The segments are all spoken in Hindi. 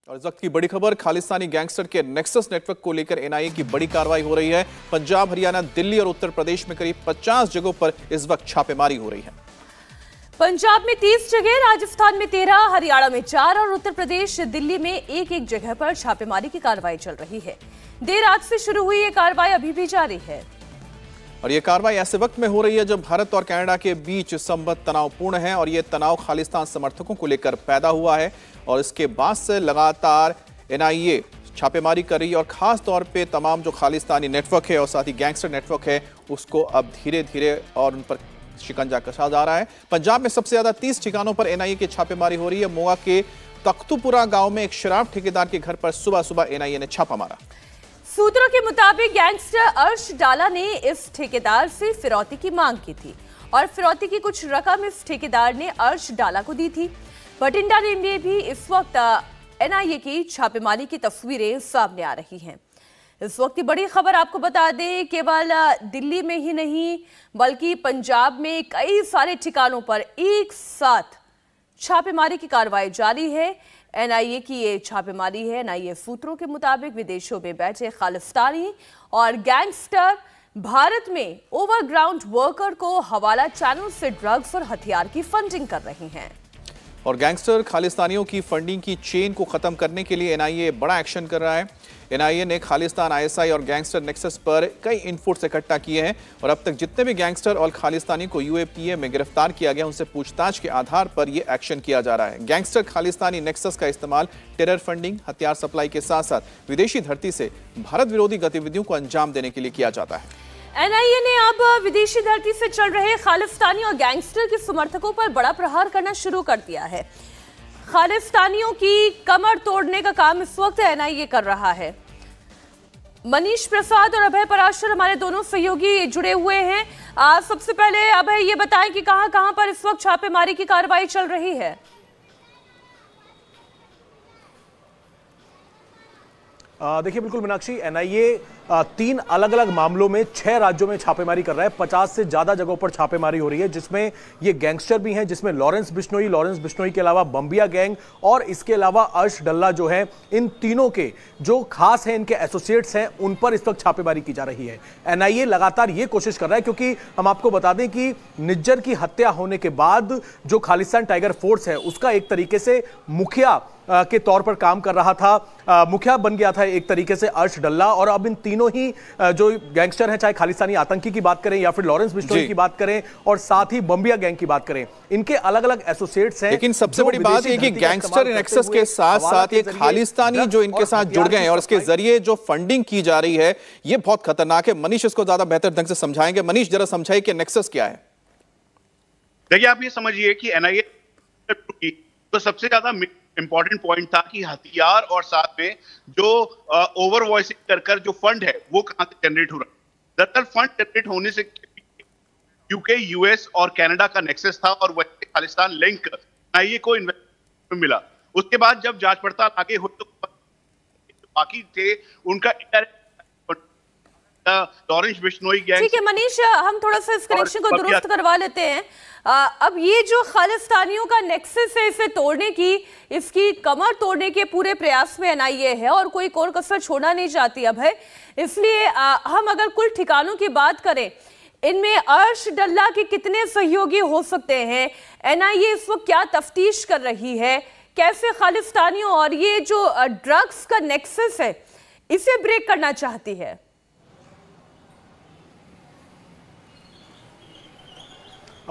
और इस वक्त की बड़ी खबर, खालिस्तानी गैंगस्टर के नेक्सस नेटवर्क को लेकर एनआईए की बड़ी कार्रवाई हो रही है। पंजाब, हरियाणा, दिल्ली और उत्तर प्रदेश में करीब 50 जगहों पर इस वक्त छापेमारी हो रही है। पंजाब में 30 जगह, राजस्थान में 13, हरियाणा में 4 और उत्तर प्रदेश, दिल्ली में एक जगह पर छापेमारी की कार्रवाई चल रही है। देर रात से शुरू हुई ये कार्रवाई अभी भी जारी है। और ये कार्रवाई ऐसे वक्त में हो रही है जब भारत और कनाडा के बीच संबंध तनावपूर्ण है और ये तनाव खालिस्तान समर्थकों को लेकर पैदा हुआ है और इसके बाद से लगातार एनआईए छापेमारी कर रही है और खास तौर पे तमाम जो खालिस्तानी नेटवर्क है और साथ ही गैंगस्टर नेटवर्क है उसको अब धीरे धीरे और उन पर शिकंजा कसा जा रहा है। पंजाब में सबसे ज्यादा 30 ठिकानों पर एनआईए की छापेमारी हो रही है। मोगा के तख्तूपुरा गांव में एक शराब ठेकेदार के घर पर सुबह सुबह एनआईए ने छापा मारा। सूत्रों के मुताबिक गैंगस्टर अर्श डाला ने इस ठेकेदार से फिरौती की मांग की थी और फिरौती की कुछ रकम इस ठेकेदार ने अर्श डाला को दी थी। भटिंडा में भी इस वक्त एनआईए की छापेमारी की तस्वीरें सामने आ रही हैं। इस वक्त की बड़ी खबर आपको बता दें, केवल दिल्ली में ही नहीं बल्कि पंजाब में कई सारे ठिकानों पर एक साथ छापेमारी की कार्रवाई जारी है। एनआईए की ये छापेमारी है। एनआईए सूत्रों के मुताबिक विदेशों में बैठे खालिस्तानी और गैंगस्टर भारत में ओवरग्राउंड वर्कर को हवाला चैनल से ड्रग्स और हथियार की फंडिंग कर रहे हैं। और गैंगस्टर खालिस्तानियों की फंडिंग की चेन को खत्म करने के लिए एनआईए बड़ा एक्शन कर रहा है। एनआईए ने खालिस्तान, आईएसआई और गैंगस्टर नेक्सस पर कई इनपुट्स इकट्ठा किए हैं और अब तक जितने भी गैंगस्टर और खालिस्तानी को यूएपीए में गिरफ्तार किया गया उनसे पूछताछ के आधार पर यह एक्शन किया जा रहा है। गैंगस्टर खालिस्तानी नेक्सस का इस्तेमाल टेरर फंडिंग, हथियार सप्लाई के साथ साथ विदेशी धरती से भारत विरोधी गतिविधियों को अंजाम देने के लिए किया जाता है। एनआईए ने अब विदेशी धरती से चल रहे खालिस्तानी और गैंगस्टर के समर्थकों पर बड़ा प्रहार करना शुरू कर दिया है। खालिस्तानियों की कमर तोड़ने का काम इस वक्त एनआईए कर रहा है। मनीष प्रसाद और अभय पराशर हमारे दोनों सहयोगी जुड़े हुए हैं। सबसे पहले अभय ये बताएं कि कहां पर इस वक्त छापेमारी की कार्रवाई चल रही है। देखिए बिल्कुल मीनाक्षी, एनआईए 3 अलग अलग मामलों में 6 राज्यों में छापेमारी कर रहा है। 50 से ज्यादा जगहों पर छापेमारी हो रही है जिसमें ये गैंगस्टर भी हैं, जिसमें लॉरेंस बिश्नोई के अलावा बम्बिया गैंग और इसके अलावा अर्श डल्ला जो है, इन तीनों के जो खास हैं, इनके एसोसिएट्स हैं, उन पर इस वक्त छापेमारी की जा रही है। एनआईए लगातार ये कोशिश कर रहा है क्योंकि हम आपको बता दें कि निज्जर की हत्या होने के बाद जो खालिस्तान टाइगर फोर्स है उसका एक तरीके से मुखिया के तौर पर काम कर रहा था, मुखिया बन गया था एक तरीके से अर्श डल्ला। और अब इन तीनों ही जो गैंगस्टर हैं, चाहे खालिस्तानी आतंकी की बात करें या फिर लॉरेंस बिश्नोई की बात करें और साथ ही बम्बिया गैंग की बात करें, इनके अलग अलग एसोसिएट्स हैं। लेकिन सबसे बड़ी बात है कि गैंगस्टर नेक्सस के साथ साथ ये खालिस्तानी जो इनके साथ जुड़ गए हैं और इसके जरिए जो फंडिंग की जा रही है ये बहुत खतरनाक है। मनीष इसको ज्यादा बेहतर ढंग से समझाएंगे। मनीष जरा समझाइए कि नेक्सस क्या है। देखिए, आप ये समझिए कि एनआईए तो सबसे ज्यादा इंपॉर्टेंट पॉइंट था कि हथियार और साथ में जो ओवर वॉइसिंग कर जो फंड है वो कहां से जनरेट हो रहा है। दरअसल फंड जनरेट होने से यूके, यूएस और कनाडा का नेक्सस था और वही खालिस्तान लिंक एनआईए को इन्वेस्टमेंट में मिला। उसके बाद जब जांच पड़ताल आगे हुई तो बाकी थे उनका लॉरेंस बिश्नोई गैंग। ठीक है मनीष, हम थोड़ा सा इस कनेक्शन को दुरुस्त करवा लेते हैं। अब ये जो खालिस्तानियों का नेक्सस है, इसे तोड़ने की, इसकी कमर तोड़ने के पूरे प्रयास में एनआईए है और कोई कोर कसर छोड़ना नहीं चाहती अब है। इसलिए हम अगर कुल ठिकानों की बात करें, इनमें अर्श डल्ला के कितने सहयोगी हो सकते हैं, एनआईए इस वक्त क्या तफ्तीश कर रही है, कैसे खालिस्तानियों और ये जो ड्रग्स का नेक्सस है इसे ब्रेक करना चाहती है।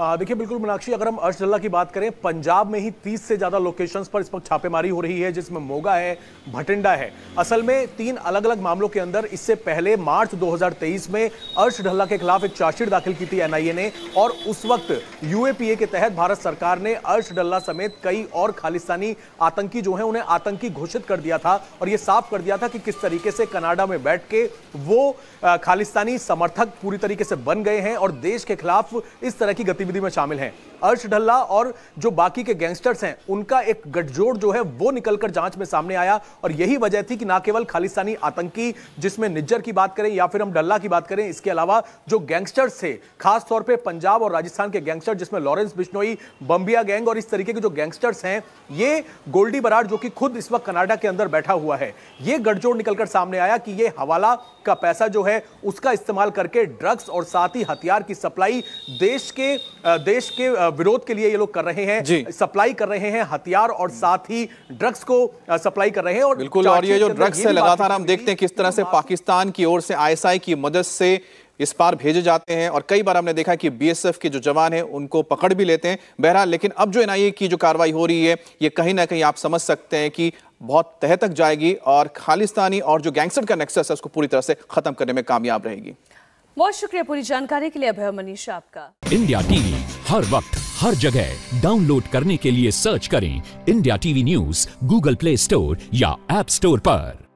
देखिए बिल्कुल मीनाक्षी, अगर हम अर्श डल्ला की बात करें, पंजाब में ही 30 से ज्यादा लोकेशंस पर इस वक्त छापेमारी हो रही है जिसमें मोगा है, भटिंडा है। असल में 3 अलग अलग मामलों के अंदर इससे पहले मार्च 2023 में अर्श डल्ला के खिलाफ एक चार्जशीट दाखिल की थी एनआईए ने और उस वक्त यूएपीए के तहत भारत सरकार ने अर्श डल्ला समेत कई और खालिस्तानी आतंकी जो हैं उन्हें आतंकी घोषित कर दिया था और यह साफ कर दिया था कि किस तरीके से कनाडा में बैठ के वो खालिस्तानी समर्थक पूरी तरीके से बन गए हैं और देश के खिलाफ इस तरह की गतिविधि में शामिल हैं। अर्श ढल्ला और जो बाकी के गैंगस्टर्स हैं उनका एक गठजोड़ जो है वो निकलकर जांच में सामने आया। और यही वजह थी कि ना केवल खालिस्तानी आतंकी जिसमें निज्जर की बात करें या फिर हम ढल्ला की बात करें, इसके अलावा जो गैंगस्टर्स थे खासतौर पे पंजाब और राजस्थान के गैंगस्टर जिसमें लॉरेंस बिश्नोई, बम्बिया गैंग और इस तरीके के जो गैंगस्टर्स हैं, ये गोल्डी बराड़ जो कि खुद इस वक्त कनाडा के अंदर बैठा हुआ है, ये गठजोड़ निकलकर सामने आया कि ये हवाला का पैसा जो है उसका इस्तेमाल करके ड्रग्स और साथ ही हथियार की सप्लाई देश के विरोध के लिए ये लोग कर रहे हैं, सप्लाई कर रहे हैं हथियार और साथ ही ड्रग्स को सप्लाई कर रहे हैं। और बिल्कुल, और ये जो ड्रग्स है लगातार हम देखते हैं किस तरह से पाकिस्तान की ओर से आईएसआई की मदद से इस पार भेजे जाते हैं और कई बार हमने देखा कि बीएसएफ के जो जवान हैं उनको पकड़ भी लेते हैं। बहरहाल, लेकिन अब जो एनआईए की जो कार्रवाई हो रही है ये कहीं ना कहीं आप समझ सकते हैं कि बहुत तह तक जाएगी और खालिस्तानी और जो गैंगस्टर का नेक्सस है उसको पूरी तरह से खत्म करने में कामयाब रहेगी। बहुत शुक्रिया पूरी जानकारी के लिए अभय मनीष आपका। इंडिया टीवी हर वक्त हर जगह डाउनलोड करने के लिए सर्च करें India TV news Google play store या ऐप स्टोर पर।